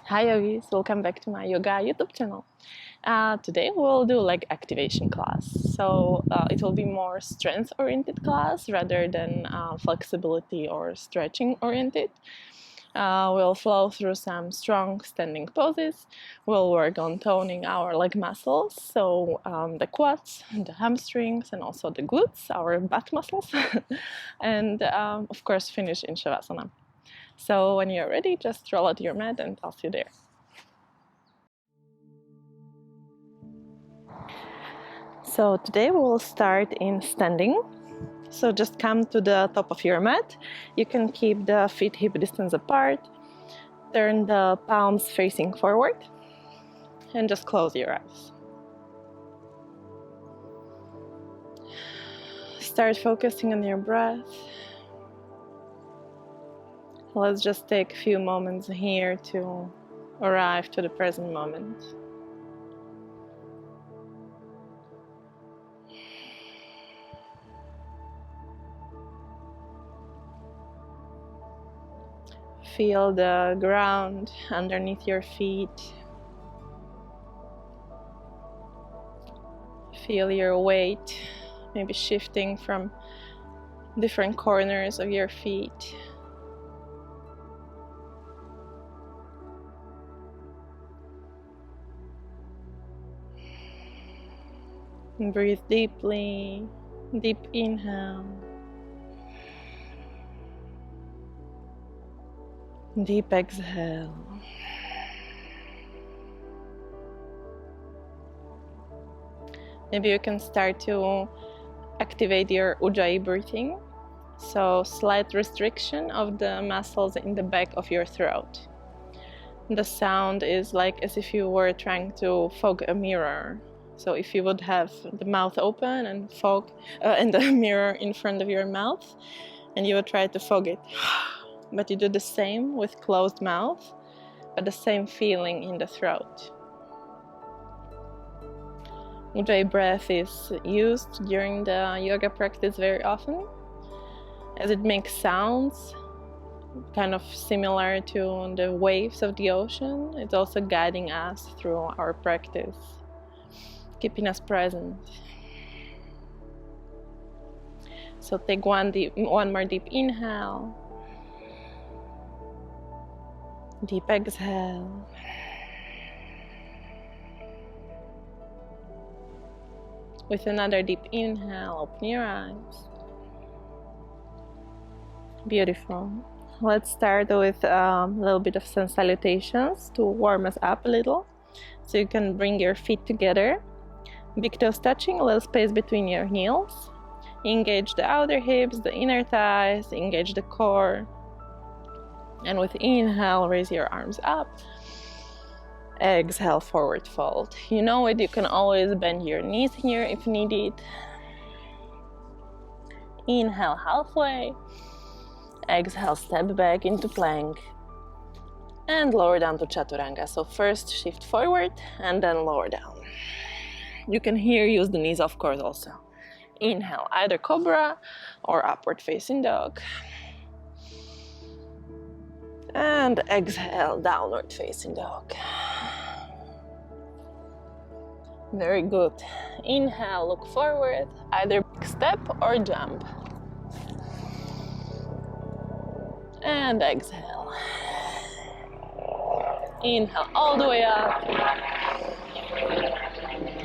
Hi yogis, welcome back to my yoga YouTube channel. Today we'll do leg activation class. So it will be more strength oriented class rather than flexibility or stretching oriented. We'll flow through some strong standing poses. We'll work on toning our leg muscles, so the quads, the hamstrings, and also the glutes, our butt muscles, and of course finish in Shavasana. So when you're ready, just roll out your mat and I'll see you there. So today we will start in standing. So just come to the top of your mat. You can keep the feet hip distance apart. Turn the palms facing forward and just close your eyes. Start focusing on your breath. Let's just take a few moments here to arrive to the present moment. Feel the ground underneath your feet. Feel your weight maybe shifting from different corners of your feet. And breathe deeply. Deep inhale. Deep exhale. Maybe you can start to activate your Ujjayi breathing. So slight restriction of the muscles in the back of your throat. The sound is like as if you were trying to fog a mirror. So if you would have the mouth open and fog and the mirror in front of your mouth, and you would try to fog it. But you do the same with closed mouth, but the same feeling in the throat. Ujjayi breath is used during the yoga practice very often, as it makes sounds kind of similar to the waves of the ocean. It's also guiding us through our practice, keeping us present. So take one more deep inhale. Deep exhale. With another deep inhale, open your eyes. Beautiful. Let's start with a little bit of sun salutations to warm us up a little. So you can bring your feet together. Big toes touching, a little space between your heels. Engage the outer hips, the inner thighs, engage the core. And with inhale, raise your arms up. Exhale, forward fold. You know it, you can always bend your knees here if needed. Inhale halfway. Exhale, step back into plank. And lower down to chaturanga. So first shift forward and then lower down. You can here use the knees, of course, also. Inhale, either cobra or upward facing dog. And exhale, downward facing dog. Very good. Inhale, look forward, either step or jump. And exhale. Inhale all the way up.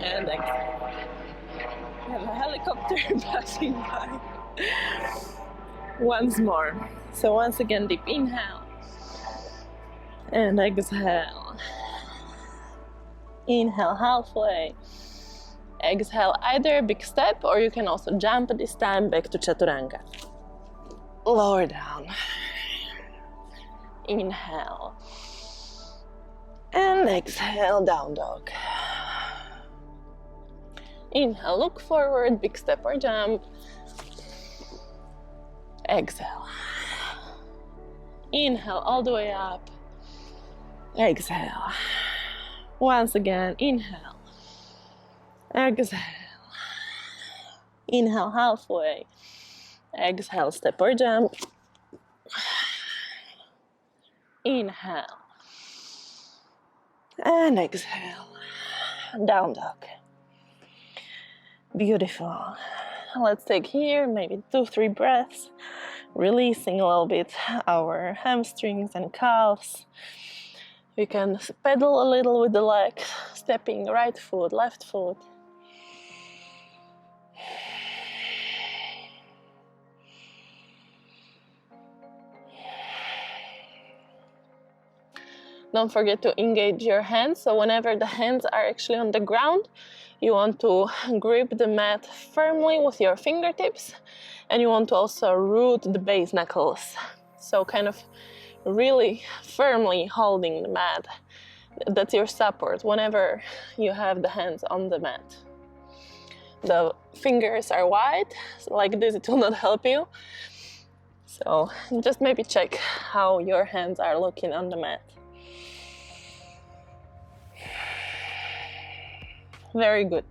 And exhale. We have a helicopter passing by. Once more. So once again, deep inhale. And exhale. Inhale halfway. Exhale, either big step or you can also jump this time back to chaturanga. Lower down. Inhale. And exhale, down dog. Inhale, look forward, big step or jump. Exhale. Inhale all the way up. Exhale. Once again, inhale. Exhale. Inhale halfway. Exhale, step or jump. Inhale. And exhale. Down dog. Beautiful. Let's take here maybe 2-3 breaths, releasing a little bit our hamstrings and calves. We can pedal a little with the legs, stepping right foot, left foot. Don't forget to engage your hands. So whenever the hands are actually on the ground, you want to grip the mat firmly with your fingertips, and you want to also root the base knuckles. So kind of really firmly holding the mat. That's your support whenever you have the hands on the mat. The fingers are wide, so like this it will not help you. So just maybe check how your hands are looking on the mat. Very good.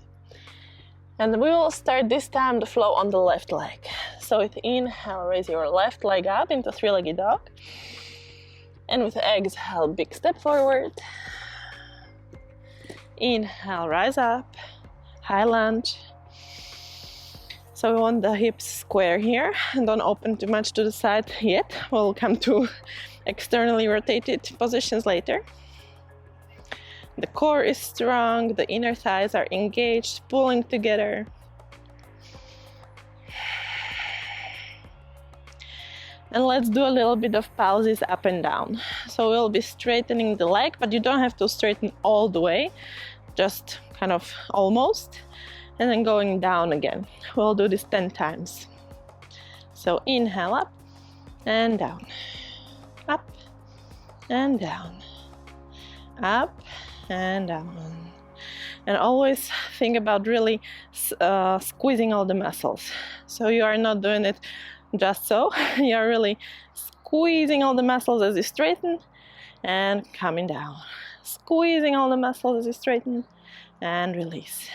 And we will start this time the flow on the left leg. So with inhale, raise your left leg up into three-legged dog. And with exhale, big step forward. Inhale, rise up, high lunge. So we want the hips square here, and don't open too much to the side yet. We'll come to externally rotated positions later. The core is strong, the inner thighs are engaged, pulling together. And let's do a little bit of pauses up and down. So we'll be straightening the leg, but you don't have to straighten all the way, just kind of almost, and then going down again. We'll do this 10 times. So inhale up and down, up and down, up and down. And always think about really squeezing all the muscles. So you are not doing it just so, you are really squeezing all the muscles as you straighten and coming down. Squeezing all the muscles as you straighten and release.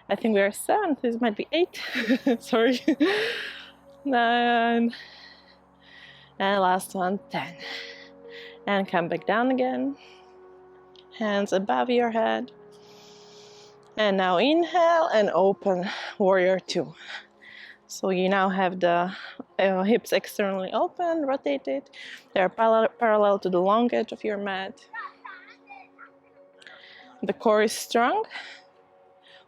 I think we are 7, this might be 8, sorry. 9, and last one, 10. And come back down again. Hands above your head. And now inhale and open warrior 2. So you now have the hips externally open, rotated. They're parallel to the long edge of your mat. The core is strong.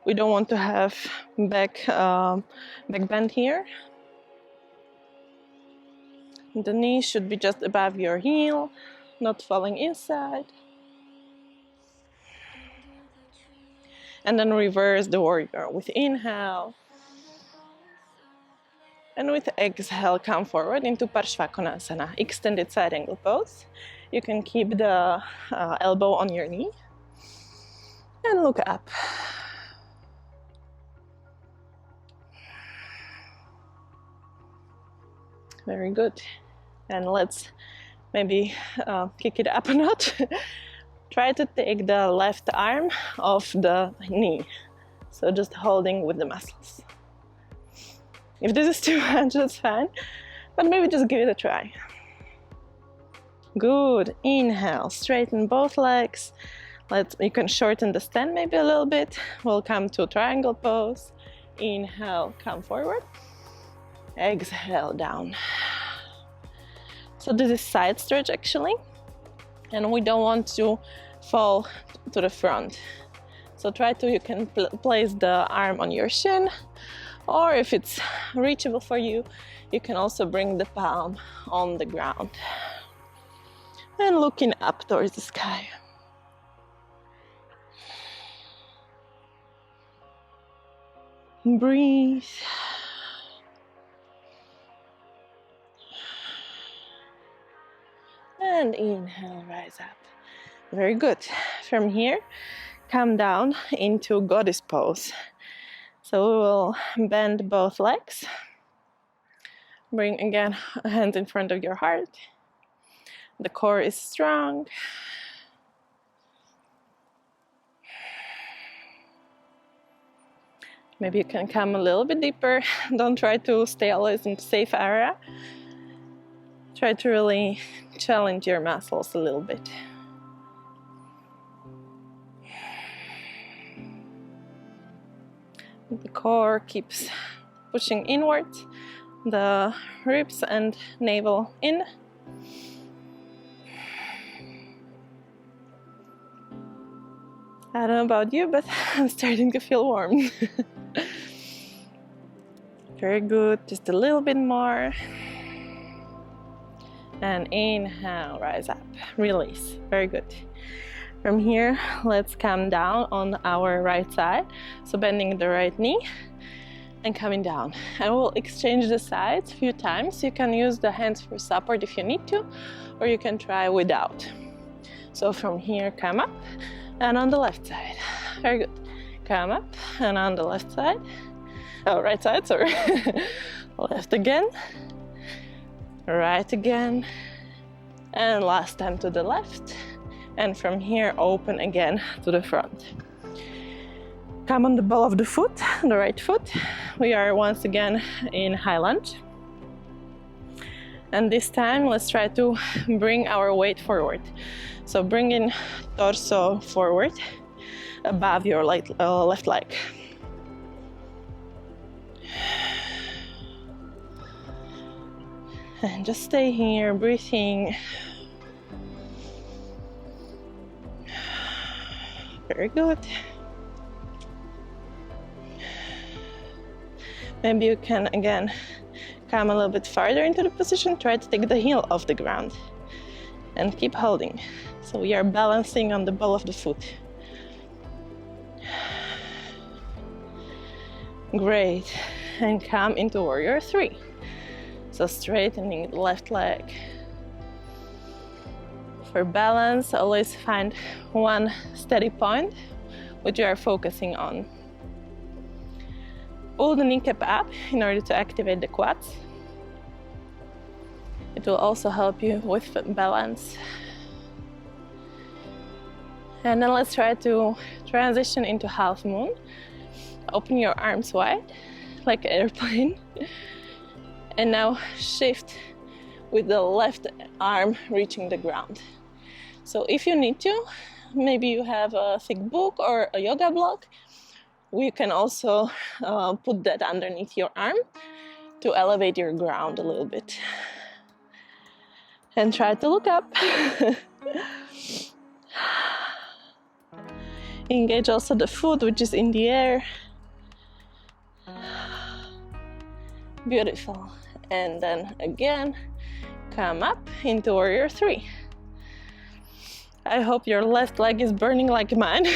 We don't want to have back bend here. The knee should be just above your heel, not falling inside. And then reverse the warrior with inhale. And with exhale, come forward into Parshva Konasana, extended side angle pose. You can keep the elbow on your knee and look up. Very good. And let's maybe kick it up a notch. Try to take the left arm off the knee. So just holding with the muscles. If this is too much, that's fine. But maybe just give it a try. Good. Inhale, straighten both legs. You can shorten the stand maybe a little bit. We'll come to triangle pose. Inhale, come forward. Exhale, down. So this is side stretch actually. And we don't want to fall to the front. So you can place the arm on your shin, or if it's reachable for you, you can also bring the palm on the ground. And looking up towards the sky. Breathe. And inhale, rise up. Very good. From here, come down into goddess pose. So we will bend both legs. Bring again hands in front of your heart. The core is strong. Maybe you can come a little bit deeper. Don't try to stay always in the safe area. Try to really challenge your muscles a little bit. The core keeps pushing inwards, the ribs and navel in. I don't know about you, but I'm starting to feel warm. Very good, just a little bit more. And inhale, rise up, release, very good. From here, let's come down on our right side. So bending the right knee and coming down. And we'll exchange the sides a few times. You can use the hands for support if you need to, or you can try without. So from here, come up and on the left side. Very good. Come up and on the left side. Oh, right side, sorry. Left again. Right again. And last time to the left. And from here, open again to the front. Come on the ball of the foot, the right foot. We are once again in high lunge. And this time, let's try to bring our weight forward. So bring in torso forward above your left leg. And just stay here, breathing. Very good. Maybe you can again come a little bit farther into the position. Try to take the heel off the ground and keep holding. So we are balancing on the ball of the foot. Great. And come into warrior 3. So straightening the left leg. For balance, always find one steady point which you are focusing on. Pull the kneecap up in order to activate the quads. It will also help you with balance. And then let's try to transition into half moon. Open your arms wide, like an airplane. And now shift with the left arm reaching the ground. So if you need to, maybe you have a thick book or a yoga block, we can also put that underneath your arm to elevate your ground a little bit. And try to look up. Engage also the foot, which is in the air. Beautiful. And then again, come up into warrior 3. I hope your left leg is burning like mine.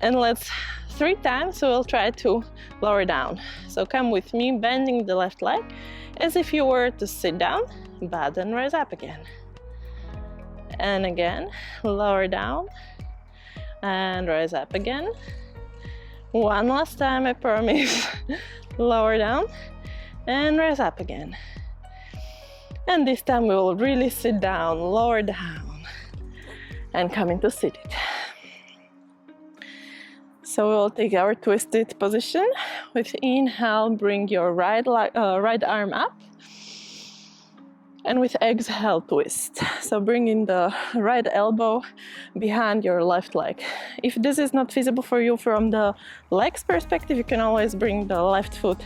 And let's 3 times, we'll try to lower down. So come with me, bending the left leg as if you were to sit down, but then rise up again. And again, lower down and rise up again. One last time, I promise. Lower down and rise up again. And this time we will really sit down, lower down, and come into seated. So we will take our twisted position. With inhale, bring your right arm up. And with exhale, twist. So bring in the right elbow behind your left leg. If this is not feasible for you from the legs perspective, you can always bring the left foot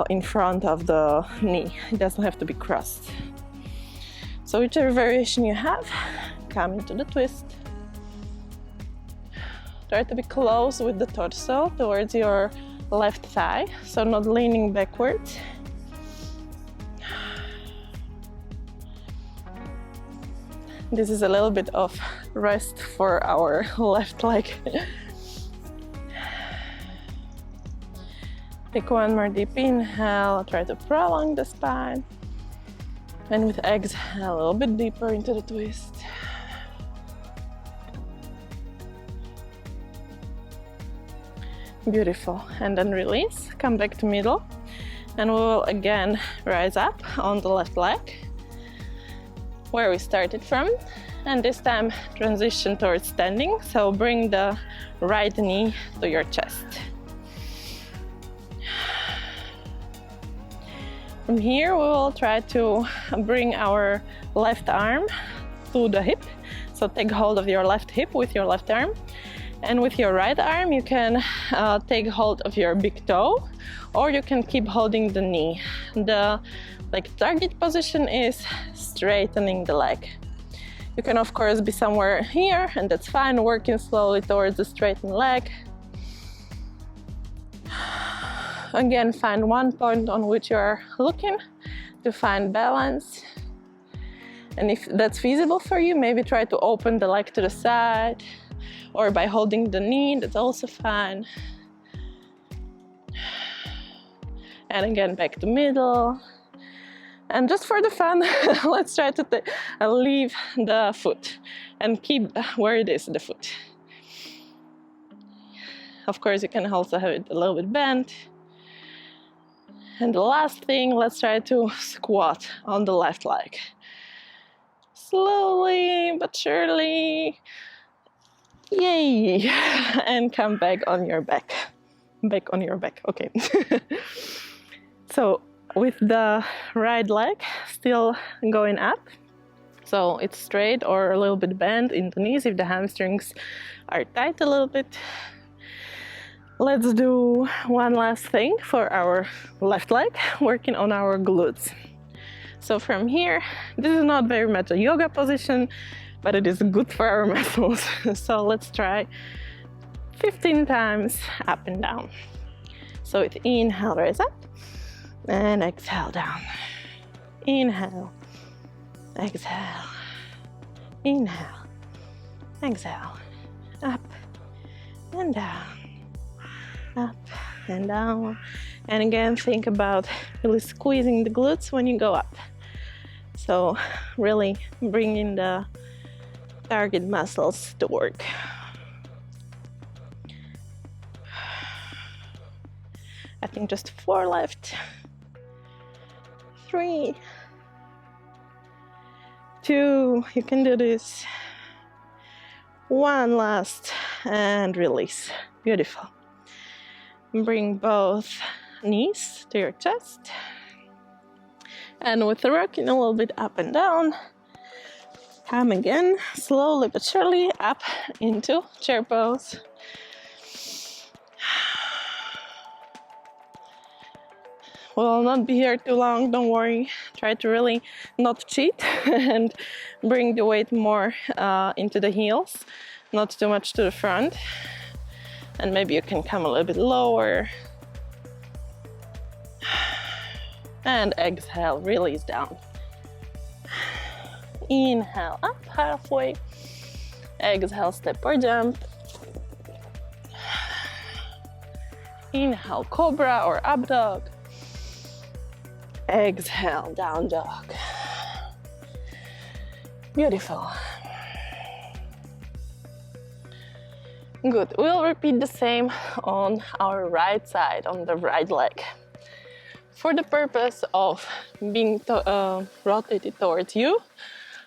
in front of the knee. It doesn't have to be crossed. So whichever variation you have, come into the twist. Try to be close with the torso towards your left thigh, so not leaning backwards. This is a little bit of rest for our left leg. Take one more deep inhale, try to prolong the spine. And with exhale, a little bit deeper into the twist. Beautiful. And then release, come back to middle. And we will again rise up on the left leg, where we started from. And this time transition towards standing. So bring the right knee to your chest. From here, we will try to bring our left arm to the hip. So take hold of your left hip with your left arm And with your right arm, you can take hold of your big toe, or you can keep holding the knee. The target position is straightening the leg. You can of course be somewhere here, and that's fine, working slowly towards the straightened leg. Again, find one point on which you are looking to find balance. And if that's feasible for you, maybe try to open the leg to the side, or by holding the knee, that's also fine. And again, back to middle. And just for the fun, let's try to leave the foot and keep where it is, the foot. Of course, you can also have it a little bit bent. And the last thing, let's try to squat on the left leg. Slowly but surely. Yay! And come back on your back. Back on your back, okay. So with the right leg still going up, so it's straight or a little bit bent in the knees if the hamstrings are tight a little bit. Let's do one last thing for our left leg, working on our glutes. So from here, this is not very much a yoga position, but it is good for our muscles. So let's try 15 times up and down. So with inhale, raise up, and exhale down. Inhale, exhale, inhale, exhale, up and down, up and down. And again, think about really squeezing the glutes when you go up. So really bringing the target muscles to work. I think just 4 left. 3, 2, you can do this. 1 last, and release. Beautiful. Bring both knees to your chest. And with the rocking a little bit up and down, come again, slowly but surely up into chair pose. We'll not be here too long, don't worry. Try to really not cheat and bring the weight more into the heels, not too much to the front. And maybe you can come a little bit lower. And exhale, release down. Inhale, up halfway. Exhale, step or jump. Inhale, cobra or up dog. Exhale, down dog. Beautiful. Good. We'll repeat the same on our right side, on the right leg. For the purpose of being rotated towards you,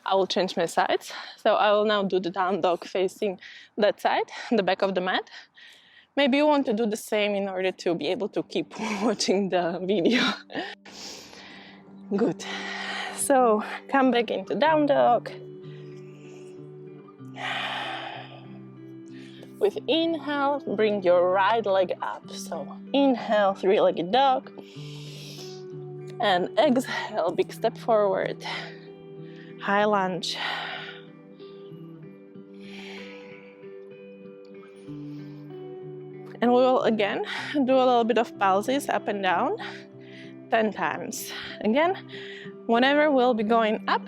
I will change my sides. So I will now do the down dog facing that side, the back of the mat. Maybe you want to do the same in order to be able to keep watching the video. Good. So come back into down dog. With inhale, bring your right leg up. So inhale, 3-legged dog. And exhale, big step forward. High lunge. And we will again do a little bit of pauses up and down, 10 times. Again, whenever we'll be going up,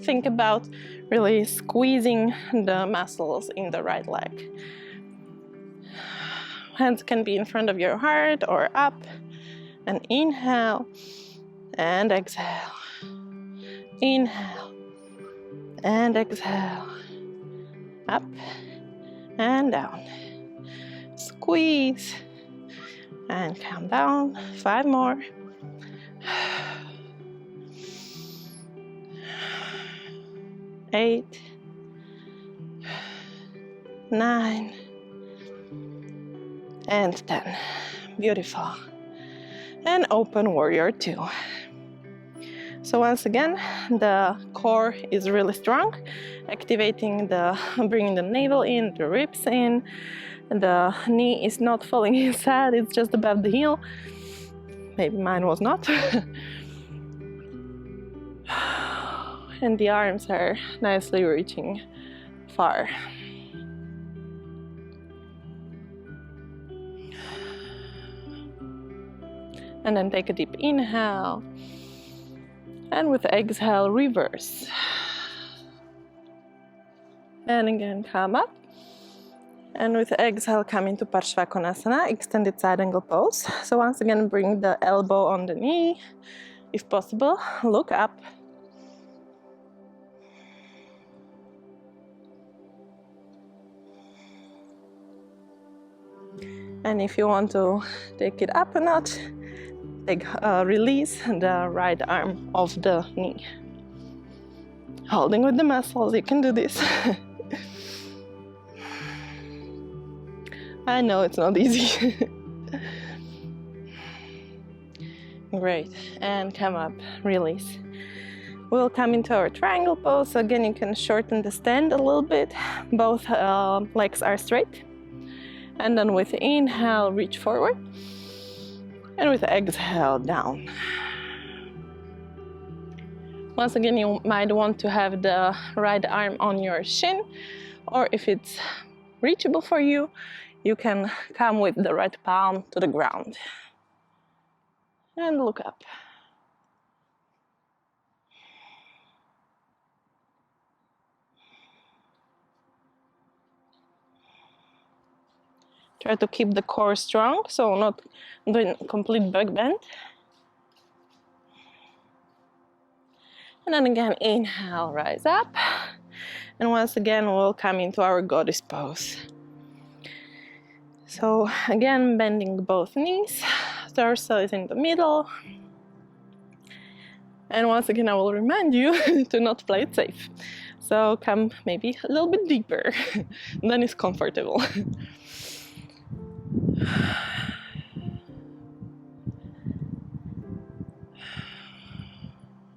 think about really squeezing the muscles in the right leg. Hands can be in front of your heart or up. And inhale and exhale. Inhale and exhale. Up and down. Squeeze and come down. 5 more. Eight, 9, and 10. Beautiful. And open warrior 2. So once again, the core is really strong, activating bringing the navel in, the ribs in, the knee is not falling inside, it's just above the heel. Maybe mine was not. And the arms are nicely reaching far. And then take a deep inhale. And with the exhale, reverse. And again, come up. And with the exhale, come into Parshva Konasana, extended side angle pose. So once again, bring the elbow on the knee. If possible, look up. And if you want to take it up a notch, release the right arm off the knee. Holding with the muscles, you can do this. I know it's not easy. Great, and come up, release. We'll come into our triangle pose. So again, you can shorten the stand a little bit. Both legs are straight. And then with the inhale, reach forward. And with the exhale, down. Once again, you might want to have the right arm on your shin, or if it's reachable for you, you can come with the right palm to the ground. And look up. Try to keep the core strong, so not doing complete back bend. And then again, inhale, rise up. And once again, we'll come into our goddess pose. So again, bending both knees, torso is in the middle. And once again, I will remind you to not play it safe. So come maybe a little bit deeper, then it's comfortable.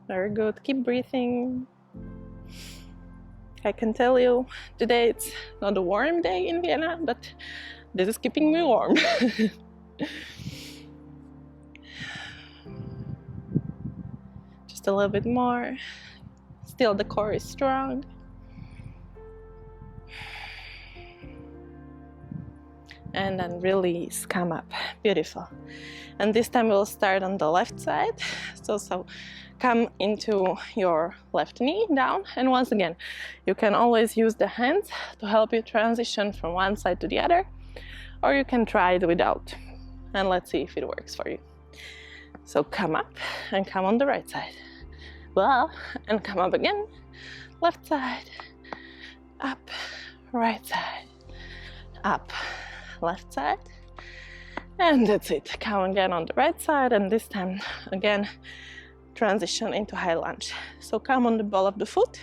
Very good, keep breathing. I can tell you, today it's not a warm day in Vienna, but this is keeping me warm. Just a little bit more. Still the core is strong. And then release, come up, beautiful. And this time we'll start on the left side. So come into your left knee down, and once again, you can always use the hands to help you transition from one side to the other, or you can try it without, and let's see if it works for you. So come up and come on the right side. Well, and come up again, left side, up, right side, up, left side, and that's it. Come again on the right side, and this time again transition into high lunge. So come on the ball of the foot,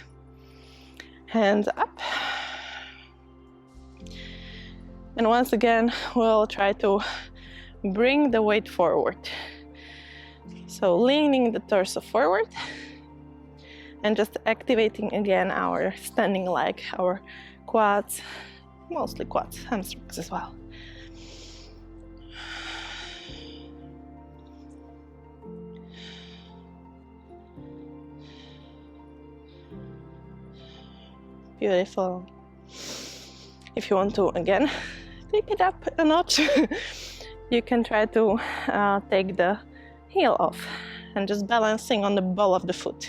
hands up, and once again we'll try to bring the weight forward. So leaning the torso forward and just activating again our standing leg, our quads, mostly quads, hamstrings as well. Beautiful. If you want to, again, take it up a notch, you can try to take the heel off and just balancing on the ball of the foot.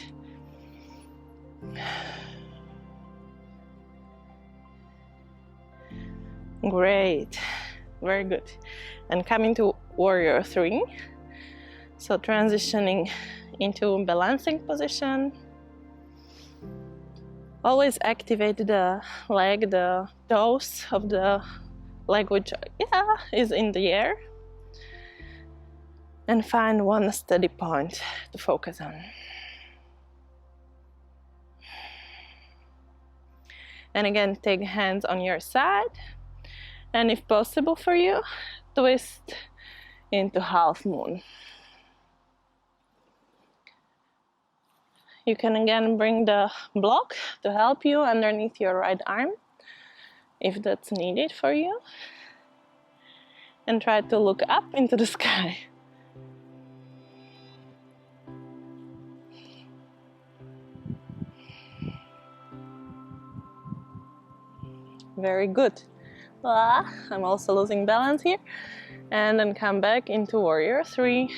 Great, very good. And coming to warrior three. So transitioning into balancing position. Always activate the leg, the toes of the leg, which is in the air. And find one steady point to focus on. And again, take hands on your side. And if possible for you, twist into half moon. You can again bring the block to help you underneath your right arm, if that's needed for you. And try to look up into the sky. Very good. I'm also losing balance here. And then come back into warrior 3.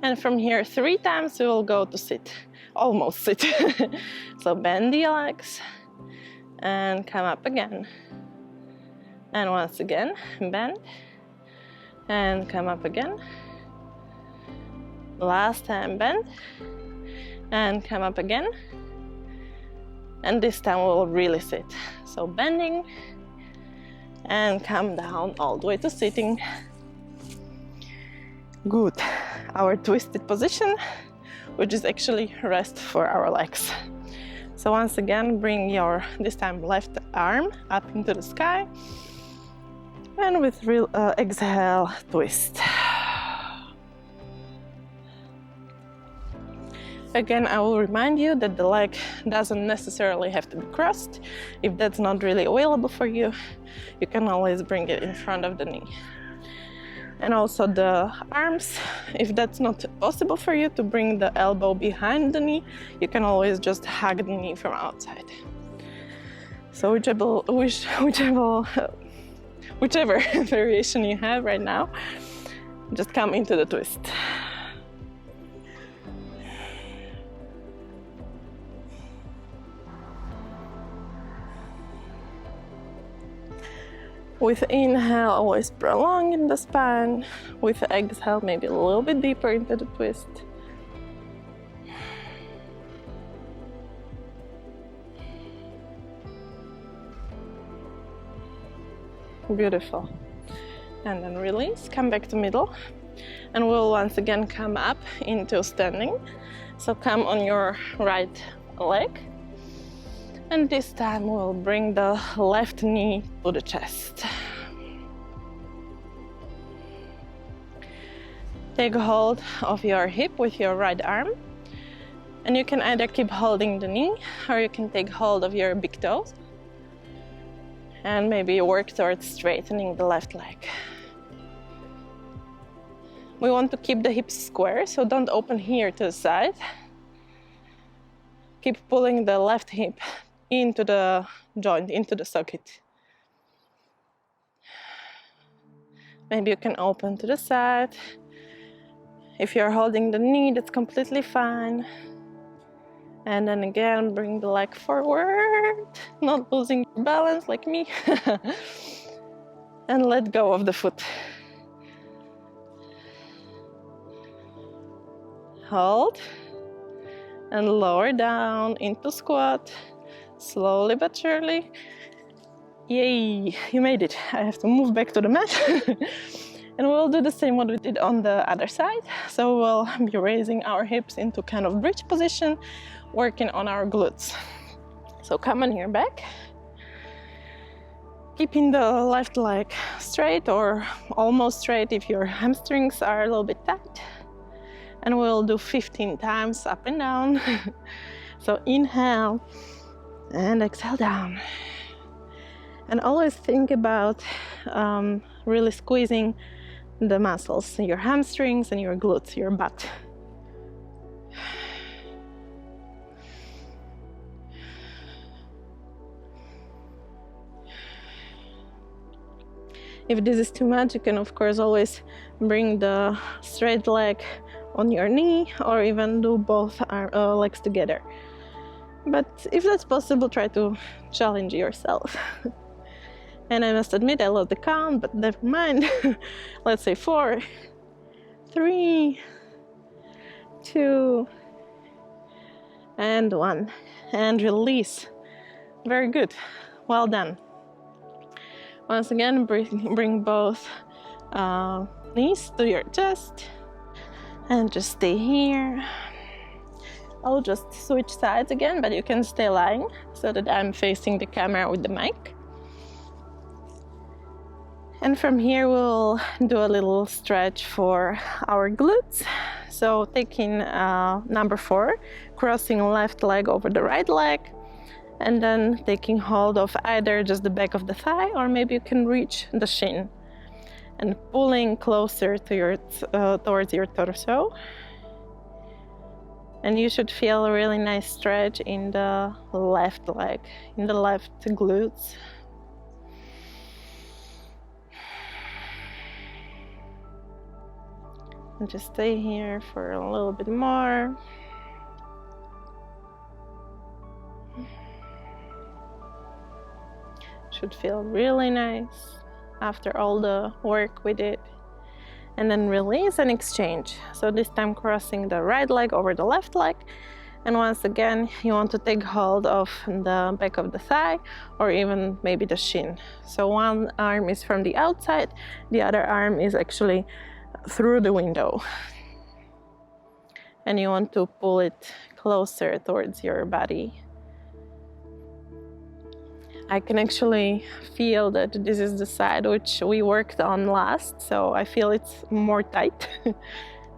And from here 3 times we will go to sit, almost sit. So bend the legs and come up again. And once again, bend and come up again. Last time bend and come up again. And this time we will really sit. So bending and come down all the way to sitting. Good. Our twisted position, which is actually rest for our legs. So once again, bring your, this time, left arm up into the sky. And with real exhale, twist. Again, I will remind you that the leg doesn't necessarily have to be crossed. If that's not really available for you, you can always bring it in front of the knee. And also the arms, if that's not possible for you to bring the elbow behind the knee, you can always just hug the knee from outside. So whichever variation you have right now, just come into the twist. With inhale, always prolong in the spine. With exhale, maybe a little bit deeper into the twist. Beautiful. And then release, come back to middle. And we'll once again come up into standing. So come on your right leg. And this time we'll bring the left knee to the chest. Take hold of your hip with your right arm. And you can either keep holding the knee or you can take hold of your big toes. And maybe work towards straightening the left leg. We want to keep the hips square, so don't open here to the side. Keep pulling the left hip into the joint, into the socket. Maybe you can open to the side. If you're holding the knee, that's completely fine. And then again, bring the leg forward, not losing your balance like me. And let go of the foot. Hold. And lower down into squat. Slowly but surely. Yay, you made it. I have to move back to the mat. And we'll do the same what we did on the other side. So we'll be raising our hips into kind of bridge position, working on our glutes. So come on your back. Keeping the left leg straight or almost straight if your hamstrings are a little bit tight. And we'll do 15 times up and down. So inhale. And exhale down. And always think about really squeezing the muscles, your hamstrings and your glutes, your butt. If this is too much, you can of course always bring the straight leg on your knee or even do both legs together. But if that's possible, try to challenge yourself. And I must admit, I love the count, but never mind. Let's say 4, 3, 2, and 1. And release. Very good. Well done. Once again, bring both knees to your chest. And just stay here. I'll just switch sides again, but you can stay lying so that I'm facing the camera with the mic. And from here we'll do a little stretch for our glutes. So taking number 4, crossing left leg over the right leg, and then taking hold of either just the back of the thigh, or maybe you can reach the shin and pulling closer to your towards your torso. And you should feel a really nice stretch in the left leg, in the left glutes. And just stay here for a little bit more. Should feel really nice after all the work we did. And then release and exchange. So this time crossing the right leg over the left leg. And once again, you want to take hold of the back of the thigh, or even maybe the shin. So one arm is from the outside, the other arm is actually through the window. And you want to pull it closer towards your body. I can actually feel that this is the side which we worked on last, so I feel it's more tight.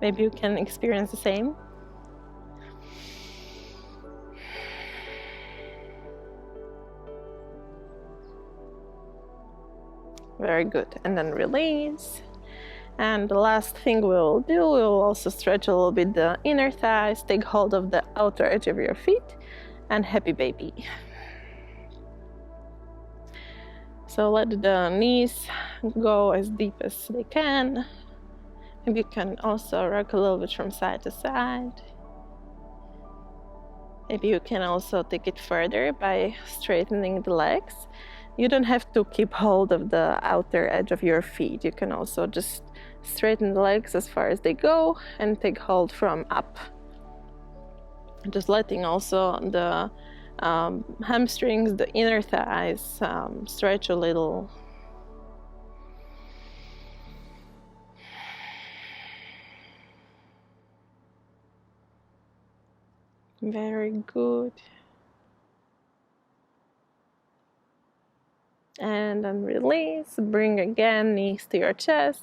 Maybe you can experience the same. Very good. And then release. And the last thing we'll do, we'll also stretch a little bit the inner thighs, take hold of the outer edge of your feet, and happy baby. So let the knees go as deep as they can. Maybe you can also rock a little bit from side to side. Maybe you can also take it further by straightening the legs. You don't have to keep hold of the outer edge of your feet. You can also just straighten the legs as far as they go and take hold from up. Just letting also the hamstrings, the inner thighs stretch a little. Very good. And then release, bring again knees to your chest.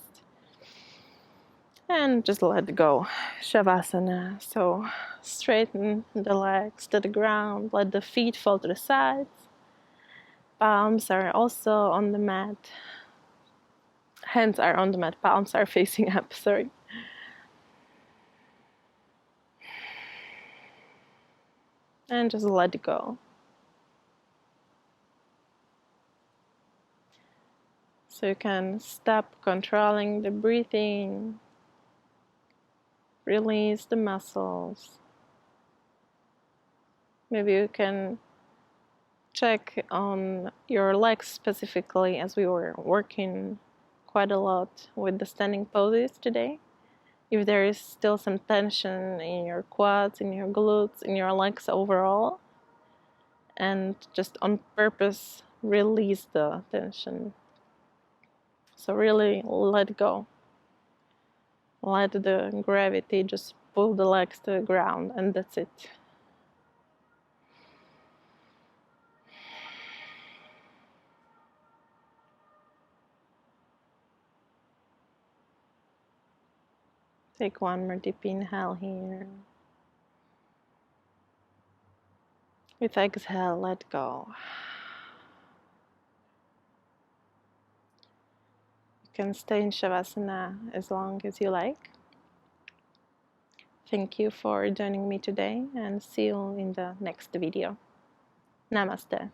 And just let go. Shavasana. So straighten the legs to the ground. Let the feet fall to the sides. Palms are also on the mat. Hands are on the mat. Palms are facing up. Sorry. And just let go. So you can stop controlling the breathing. Release the muscles. Maybe you can check on your legs specifically, as we were working quite a lot with the standing poses today. If there is still some tension in your quads, in your glutes, in your legs overall, and just on purpose release the tension. So really let go. Let the gravity just pull the legs to the ground, and that's it. Take one more deep inhale here. With exhale, let go. You can stay in Shavasana as long as you like. Thank you for joining me today, and see you in the next video. Namaste.